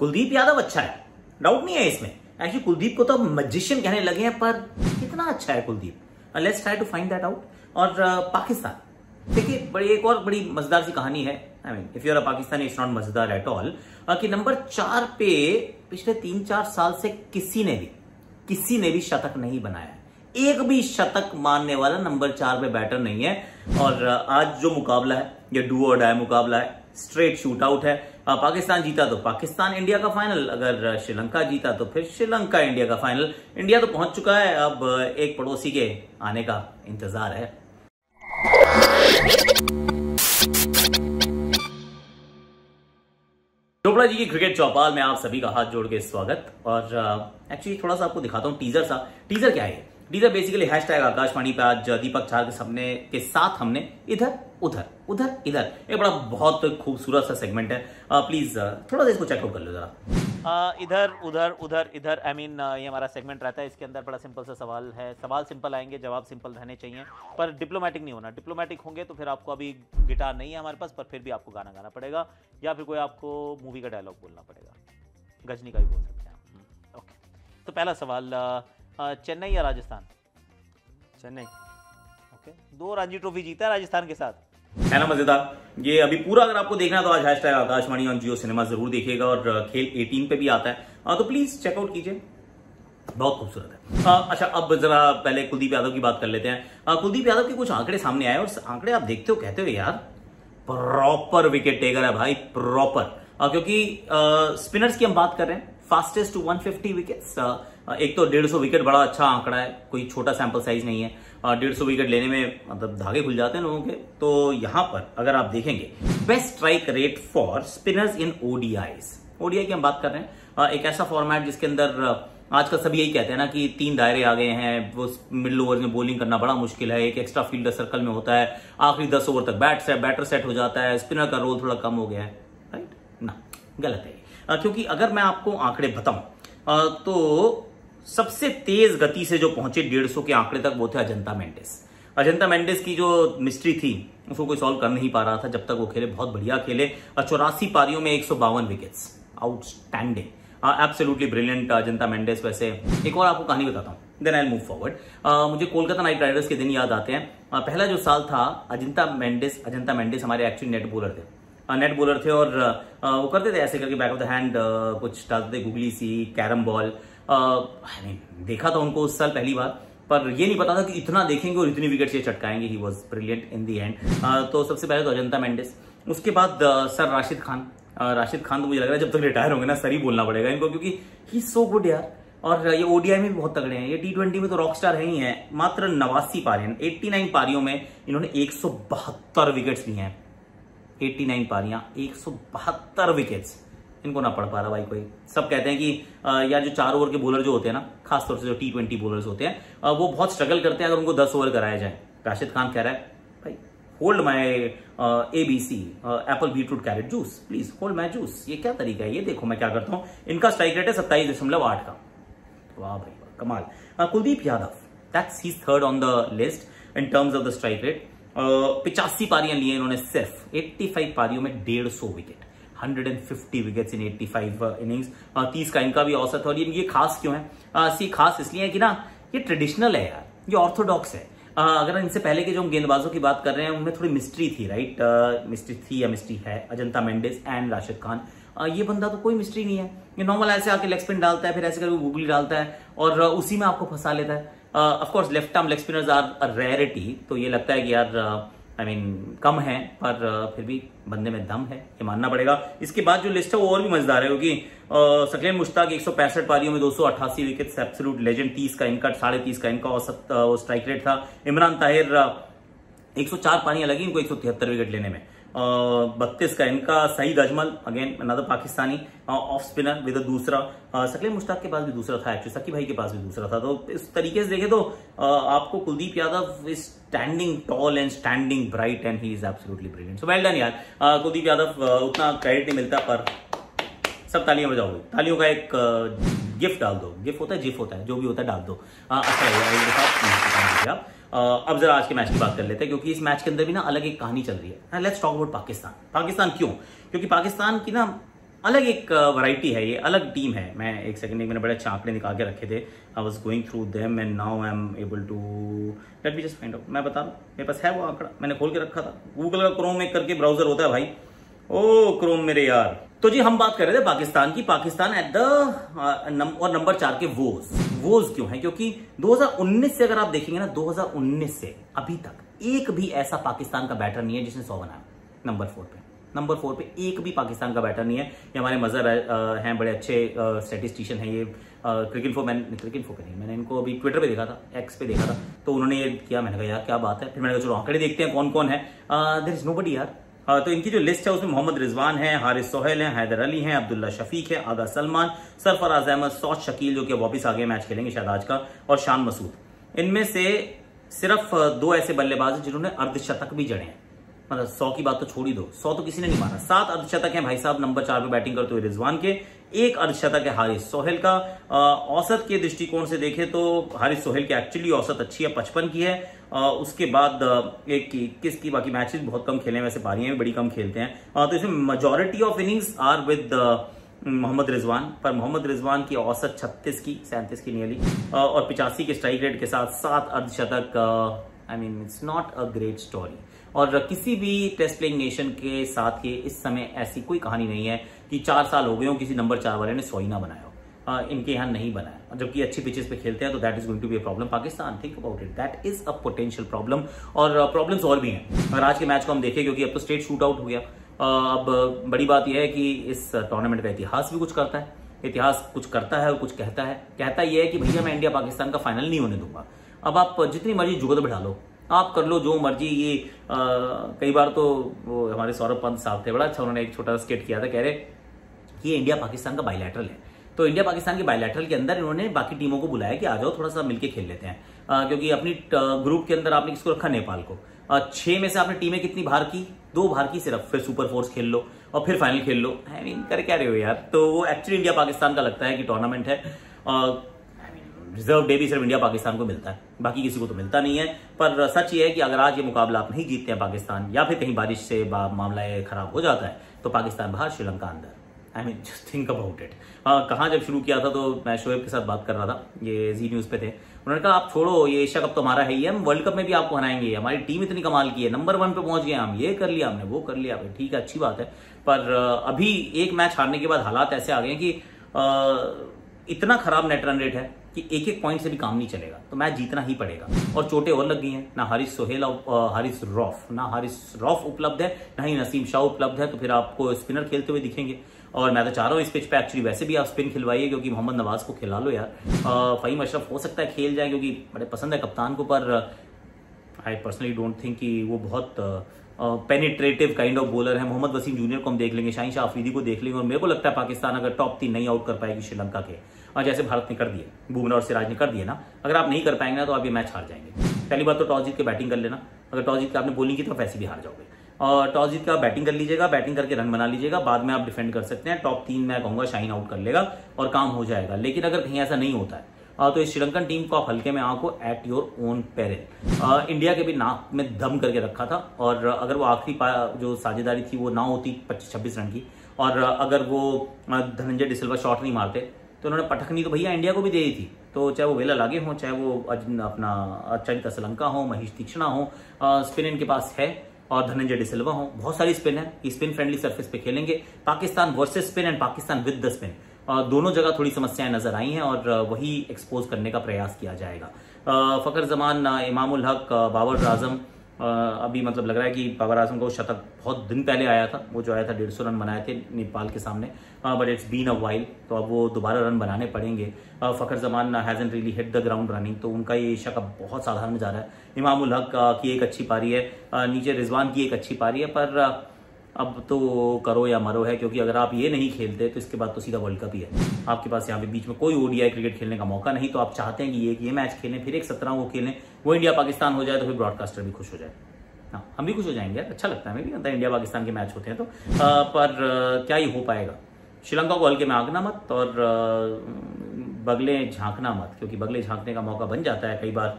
कुलदीप यादव अच्छा है, डाउट नहीं है इसमें। एक्चुअली कुलदीप को तो मैजिशियन कहने लगे हैं, पर कितना अच्छा है Kuldeep, let's try to find that out. और पाकिस्तान, देखिए बड़ी एक और बड़ी मजेदार सी कहानी है। I mean if you are a Pakistani it's not मजेदार एट ऑल, कि नंबर 4 पे पिछले 3-4 साल से किसी ने भी शतक नहीं बनाया है। एक भी शतक मारने वाला नंबर 4 पे बैटर नहीं है। और आज जो मुकाबला है ये डू और डाई मुकाबला है, स्ट्रेट शूट आउट है। पाकिस्तान जीता तो पाकिस्तान इंडिया का फाइनल, अगर श्रीलंका जीता तो फिर श्रीलंका इंडिया का फाइनल। इंडिया तो पहुंच चुका है, अब एक पड़ोसी के आने का इंतजार है। चोपड़ा जी की क्रिकेट चौपाल में आप सभी का हाथ जोड़ के स्वागत। और एक्चुअली थोड़ा सा आपको दिखाता हूँ टीजर क्या है। टीजर बेसिकली हैशटैग आकाशवाणी पे आज दीपक चार के साथ हमने इधर उधर इधर एक बड़ा बहुत खूबसूरत सा सेगमेंट है। प्लीज थोड़ा सा इसको चेकआउट कर लो जरा। इधर उधर इधर आई मीन ये हमारा सेगमेंट रहता है। इसके अंदर बड़ा सिंपल सा सवाल है, सवाल सिंपल आएंगे, जवाब सिंपल रहने चाहिए, पर डिप्लोमेटिक नहीं होना। डिप्लोमेटिक होंगे तो फिर आपको, अभी गिटार नहीं है हमारे पास, पर फिर भी आपको गाना गाना पड़ेगा या फिर कोई आपको मूवी का डायलॉग बोलना पड़ेगा, गजनी का भी बोल सकते हैं। ओके, तो पहला सवाल, चेन्नई या राजस्थान? चेन्नई। ओके, 2 रणजी ट्रॉफी जीता है राजस्थान के साथ, है ना मजेदार। ये अभी पूरा अगर आपको देखना है तो आज hashtag Akashvani on Jio cinema जरूर देखिएगा। और खेल 18 पे भी आता है, तो प्लीज चेकआउट कीजिए, बहुत खूबसूरत है। अच्छा, अब जरा पहले कुलदीप यादव की बात कर लेते हैं। कुलदीप यादव के कुछ आंकड़े सामने आए और आंकड़े आप देखते हो कहते हो यार प्रॉपर विकेट टेकर है भाई, प्रॉपर। क्योंकि स्पिनर्स की हम बात कर रहे हैं, फास्टेस्ट टू 150 विकेट्स। एक तो 150 विकेट बड़ा अच्छा आंकड़ा है, कोई छोटा सैंपल साइज नहीं है। 150 विकेट लेने में मतलब धागे खुल जाते हैं लोगों के। तो यहां पर अगर आप देखेंगे, best strike rate for spinners in ODIs. ODI की हम बात कर रहे हैं, एक ऐसा फॉर्मेट जिसके अंदर आजकल सभी यही कहते हैं ना कि 3 दायरे आ गए हैं, वो मिडिल ओवर में बॉलिंग करना बड़ा मुश्किल है, एक एक्स्ट्रा फील्डर सर्कल में होता है, आखिरी 10 ओवर तक बैटर सेट हो जाता है, स्पिनर का रोल थोड़ा कम हो गया है। राइट ना, गलत है। क्योंकि अगर मैं आपको आंकड़े बताऊं तो सबसे तेज गति से जो पहुंचे 150 के आंकड़े तक वो थे अजंता मेंडिस की जो मिस्ट्री थी उसको कोई सॉल्व कर नहीं पा रहा था जब तक वो खेले, बहुत बढ़िया खेले। 84 पारियों में 152 wickets, outstanding, absolutely brilliant Ajantha Mendis. वैसे एक और आपको कहानी बताता हूँ, then I will move forward. मुझे कोलकाता नाइट राइडर्स के दिन याद आते हैं। पहला जो साल था, अजंता मेंडिस हमारे एक्चुअली नेट बॉलर थे और वो करते थे ऐसे करके बैक ऑफ द हैंड कुछ डालते थे, गुगली सी, कैरम बॉल। देखा था उनको उस साल पहली बार, पर ये नहीं पता था कि इतना देखेंगे और इतनी विकेट से चटकाएंगे। He was brilliant in the end. तो सबसे पहले तो अजंता मेंडिस, उसके बाद सर राशिद खान तो मुझे लग रहा है जब तक रिटायर होंगे ना सर ही बोलना पड़ेगा इनको, क्योंकि ही सो गुड यार। और ये ओडीआई में भी बहुत तगड़े हैं, ये T20 में तो रॉक स्टार है ही है। मात्र 89 पारियां, 89 पारियों में इन्होंने 172 विकेट्स लिए हैं। 89 पारियां, 172 विकेट्स, इनको ना पढ़ पा रहा भाई कोई। सब कहते हैं कि यार जो 4 ओवर के बॉलर जो होते हैं ना, खासतौर से जो T20 बॉलर्स होते हैं, वो बहुत स्ट्रगल करते हैं अगर उनको 10 ओवर कराया जाए। राशिद खान कह रहा है भाई hold my ABC Apple beetroot carrot juice, please hold my juice. ये क्या तरीका है, ये देखो मैं क्या करता हूँ। इनका स्ट्राइक रेट है 27.8 का। वाह भाई कमाल। Kuldeep Yadav, that's he third on the list in terms of the strike rate. 85 पारियां लिए इन्होंने सिर्फ, 85 पारियों में 150 विकेट, 150 विकेट्स इन 85 इनिंग्स। 30 का इनका भी औसत। और ये खास क्यों है? खास इसलिए है कि ना ये ट्रेडिशनल है यार, ये ऑर्थोडॉक्स है। अगर इनसे पहले के जो हम गेंदबाजों की बात कर रहे हैं उनमें थोड़ी मिस्ट्री थी, राइट? मिस्ट्री थी या मिस्ट्री है, अजंता मेंडिस एंड राशिद खान। ये बंदा तो कोई मिस्ट्री नहीं है, ये नॉर्मल ऐसे आके लेग स्पिन डालता है, फिर ऐसे करके गूगली डालता है और उसी में आपको फंसा लेता है। Of course left arm leg spinners are a rarity, तो ये लगता है कि यार आई मीन कम है, पर फिर भी बंदे में दम है, ये मानना पड़ेगा। इसके बाद जो लिस्ट है वो और भी मजेदार है, क्योंकि सकलेन मुश्ताक 165 पारियों में 288 विकेट, एब्सोल्यूट लेजेंड। 30 का इनका, 30.5 का इनका औसत स्ट्राइक रेट था। इमरान ताहिर 104 पारियां लगी इनको 173 विकेट लेने में। 32 का इनका। Saeed Ajmal again another Pakistani off spinner with doosra. Saqlain Mushtaq के पास भी दूसरा था, एक्चुअली सकी भाई के पास भी दूसरा था। तो इस तरीके से देखें तो आपको Kuldeep Yadav is standing tall and standing bright and he is absolutely brilliant. So well done यार कुलदीप यादव। उतना क्रेडिट नहीं मिलता, पर सब तालियां बजाओ, तालियों का एक गिफ्ट डाल दो। गिफ्ट होता है, जिफ होता है, जो भी होता है डाल दो। अच्छा अब जरा आज के मैच की बात कर लेते हैं, क्योंकि इस मैच के अंदर भी ना अलग एक कहानी चल रही है। Let's talk about Pakistan. Pakistan क्यों? क्योंकि पाकिस्तान की ना अलग एक वैरायटी है, ये अलग टीम है। मैं एक सेकंड मैंने बड़े अच्छे आंकड़े निकाल के रखे थे, I was going through them and now I am able to let me just find out. मैं बता रहा हूँ, मेरे पास है वो आंकड़ा, मैंने खोल के रखा था। गूगल का क्रोम एक करके ब्राउजर होता है भाई, ओ क्रोम मेरे यार। तो जी हम बात कर रहे थे पाकिस्तान की। पाकिस्तान एट द और नंबर 4 के वोज क्यों है? क्योंकि 2019 से अगर आप देखेंगे ना, 2019 से अभी तक एक भी ऐसा पाकिस्तान का बैटर नहीं है जिसने 100 बनाया। नंबर 4 पे एक भी पाकिस्तान का बैटर नहीं है। ये हमारे मजर हैं, बड़े अच्छे स्टैटिस्टिशियन हैं ये। क्रिकेट फॉर नहीं, मैंने इनको अभी ट्विटर पे देखा था, एक्स पे देखा था, तो उन्होंने ये किया। मैंने कहा यार क्या बात है, फिर मैंने कहा चलो आंकड़े देखते हैं कौन कौन है। देयर इज नोबडी यार। तो इनकी जो लिस्ट है उसमें मोहम्मद रिजवान है, हारिस सोहेल है, हैदर अली है, अब्दुल्ला शफीक है, आगा सलमान, सरफराज अहमद, सौद शकील जो कि वापिस आगे मैच खेलेंगे शायद आज का, और शान मसूद। इनमें से सिर्फ 2 ऐसे बल्लेबाज हैं जिन्होंने अर्धशतक भी जड़े हैं। मतलब 100 की बात तो छोड़ ही दो, 100 तो किसी ने नहीं मारा। 7 अर्धशतक हैं भाई साहब नंबर 4 पे बैटिंग करते हुए रिजवान के, 1 अर्धशतक है हारिस सोहेल का। औसत के दृष्टिकोण से देखें तो हारिस सोहेल की एक्चुअली औसत अच्छी है, 55 की है। उसके बाद 21 की, बाकी मैचेस बहुत कम खेले हैं, वैसे पारियां भी बड़ी कम खेलते हैं। तो इसमें majority of innings are with Mohammad Rizwan, पर मोहम्मद रिजवान की औसत 36 की, 37 की नियरली, और 85 के स्ट्राइक रेट के साथ 7 अर्धशतक। I mean it's not a great story. और किसी भी टेस्ट प्लेइंग नेशन के साथ के इस समय ऐसी कोई कहानी नहीं है कि 4 साल हो गए हो किसी नंबर 4 वाले ने 100 ही ना बनाया हो। इनके यहाँ नहीं बनाया, जबकि अच्छी पिचेस पे खेलते हैं, तो that is going to be a problem. Pakistan, think about it, that is a potential problem. और प्रॉब्लम्स और भी हैं अगर आज के मैच को हम देखें, क्योंकि अब तो स्टेट शूट आउट हो गया। अब बड़ी बात यह है कि इस टूर्नामेंट का इतिहास भी कुछ करता है। इतिहास कुछ करता है और कुछ कहता है। कहता यह है कि भैया मैं इंडिया पाकिस्तान का फाइनल नहीं होने दूंगा। अब आप जितनी मर्जी जुगत बढ़ा लो, आप कर लो जो मर्जी। ये कई बार तो वो हमारे सौरभ पंत साहब थे, बड़ा अच्छा उन्होंने एक छोटा स्केट किया था, कह रहे कि ये इंडिया पाकिस्तान का बायलैटरल है। तो इंडिया पाकिस्तान के बायलैटरल के अंदर इन्होंने बाकी टीमों को बुलाया कि आ जाओ थोड़ा सा मिलके खेल लेते हैं। क्योंकि अपनी ग्रुप के अंदर आपने किसको रखा? नेपाल को। 6 में से आपने टीमें कितनी बाहर की? 2 बाहर की सिर्फ। फिर सुपर फोर्स खेल लो और फिर फाइनल खेल लो। आई मीन कर क्या रहे हो यार? तो वो एक्चुअली इंडिया पाकिस्तान का लगता है कि टूर्नामेंट है। रिजर्व डे भी सिर्फ इंडिया पाकिस्तान को मिलता है, बाकी किसी को तो मिलता नहीं है। पर सच ये है कि अगर आज ये मुकाबला आप नहीं जीतते हैं पाकिस्तान, या फिर कहीं बारिश से मामला खराब हो जाता है, तो पाकिस्तान बाहर, श्रीलंका अंदर। I mean just think about it. कहाँ जब शुरू किया था तो मैं शोएब के साथ बात कर रहा था, ये जी न्यूज पे थे। उन्होंने कहा आप छोड़ो, ये एशिया कप तो हमारा है ही, हम वर्ल्ड कप में भी आपको हराएंगे, हमारी टीम इतनी कमाल की है, नंबर 1 पे पहुंच गए हम, ये कर लिया हमने, वो कर लिया। ठीक है, अच्छी बात है, पर अभी एक मैच हारने के बाद हालात ऐसे आ गए कि इतना खराब नेट रन रेट है कि एक पॉइंट से भी काम नहीं चलेगा, तो मैच जीतना ही पड़ेगा। और चोटें और लग गई हैं, ना हारिस सोहेल और हारिस रौफ उपलब्ध है, ना ही नसीम शाह उपलब्ध है। तो फिर आपको स्पिनर खेलते हुए दिखेंगे। और मैं तो चाह रहा हूँ इस पिच पे एक्चुअली वैसे भी आप स्पिन खिलवाइए, क्योंकि मोहम्मद नवाज को खिला लो यार। फ़हीम अशरफ हो सकता है खेल जाए, क्योंकि बड़े पसंद है कप्तान को, पर आई पर्सनली डोंट थिंक कि वो बहुत पेनिट्रेटिव काइंड ऑफ बॉलर है। मोहम्मद वसीम जूनियर को हम देख लेंगे, शाहीन शाह अफरीदी को देख लेंगे, और मेरे को लगता है पाकिस्तान अगर टॉप 3 नहीं आउट कर पाएगी श्रीलंका के, और जैसे भारत ने कर दिए, बुमराह और सिराज ने कर दिए ना, अगर आप नहीं कर पाएंगे ना तो आप ये मैच हार जाएंगे। पहली बात तो टॉस जीत के बैटिंग कर लेना। अगर टॉस जीत के आपने बॉलिंग की तो वैसे भी हार जाओगे। और टॉस जीत के आप बैटिंग कर लीजिएगा, बैटिंग करके रन बना लीजिएगा, बाद में आप डिफेंड कर सकते हैं। टॉप 3 मैं कहूंगा शाहीन आउट कर लेगा और काम हो जाएगा। लेकिन अगर कहीं ऐसा नहीं होता है तो इस श्रीलंकन टीम को आप हल्के में आंको at your own peril. India के भी नाक में दम करके रखा था, और अगर वो आखिरी जो साझेदारी थी वो ना होती 25-26 रन की, और अगर वो धनंजय डिसिल्वा शॉट नहीं मारते, तो उन्होंने पटकनी तो भैया इंडिया को भी दे दी थी। तो चाहे वो वेला लागे हों, चाहे वो अपना अचंत असलंका हो, महेश तीक्ष्णा हो, स्पिन इनके पास है, और धनंजय डिसिल्वा हो, बहुत सारी स्पिन है। स्पिन फ्रेंडली सरफेस पे खेलेंगे। Pakistan versus spin and Pakistan with the spin, दोनों जगह थोड़ी समस्याएं नजर आई हैं, और वही एक्सपोज करने का प्रयास किया जाएगा। फखर जमान, इमामुल हक, बाबर आजम, अभी मतलब लग रहा है कि बाबर आजम का वो शतक बहुत दिन पहले आया था, वो जो आया था 150 रन बनाए थे नेपाल के सामने, but it's been a while, तो अब वो दोबारा रन बनाने पड़ेंगे। Fakhar Zaman hasn't really hit the ground running, तो उनका ये एशिया कप बहुत साधारण जा रहा है। इमामुल हक की एक अच्छी पारी है, नीचे रिजवान की एक अच्छी पारी है, पर अब तो करो या मरो है, क्योंकि अगर आप ये नहीं खेलते तो इसके बाद तो सीधा वर्ल्ड कप ही है। आपके पास यहाँ पे बीच में कोई ओडीआई क्रिकेट खेलने का मौका नहीं, तो आप चाहते हैं कि ये मैच खेलें, फिर एक 17 को खेलें, वो इंडिया पाकिस्तान हो जाए, तो फिर ब्रॉडकास्टर भी खुश हो जाए। हाँ, हम भी खुश हो जाएंगे यार, अच्छा लगता है हमें भी, इंडिया पाकिस्तान के मैच होते हैं तो। पर क्या ही हो पाएगा? श्रीलंका को हल्के में आंकना मत, और बगले झांकना मत, क्योंकि बगले झांकने का मौका बन जाता है कई बार।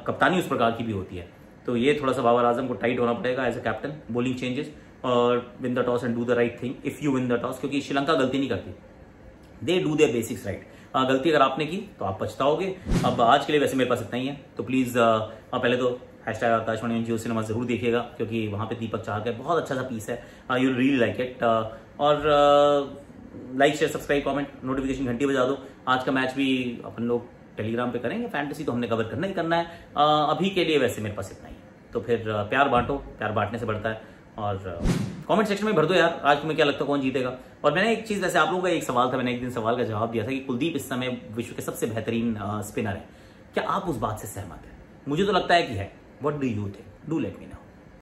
कप्तानी उस प्रकार की भी होती है, तो ये थोड़ा सा बाबर आजम को टाइट होना पड़ेगा as a captain. Bowling changes, और win the toss and do the right thing if you win the toss, क्योंकि श्रीलंका गलती नहीं करती, they do their basics right. गलती अगर आपने की तो आप पछताओगे। अब आज के लिए वैसे मेरे पास इतना ही है, तो प्लीज पहले तो hashtag Akashvani on Jio cinema जरूर देखिएगा, क्योंकि वहां पे दीपक चाहर का बहुत अच्छा सा पीस है, यू रियली लाइक इट। और like share subscribe comment notification घंटी बजा दो। आज का मैच भी अपन लोग टेलीग्राम पे करेंगे, फैंटेसी तो हमने कवर करना ही करना है। अभी के लिए वैसे मेरे पास इतना ही है, तो फिर प्यार बांटो, प्यार बांटने से बढ़ता है। और कमेंट सेक्शन में भर दो यार, आज तुम्हें क्या लगता है कौन जीतेगा। और मैंने एक चीज, वैसे आप लोगों का एक सवाल था, मैंने एक दिन सवाल का जवाब दिया था कि कुलदीप इस समय विश्व के सबसे बेहतरीन स्पिनर है, क्या आप उस बात से सहमत हैं? मुझे तो लगता है कि है। What do you think? Do let me know.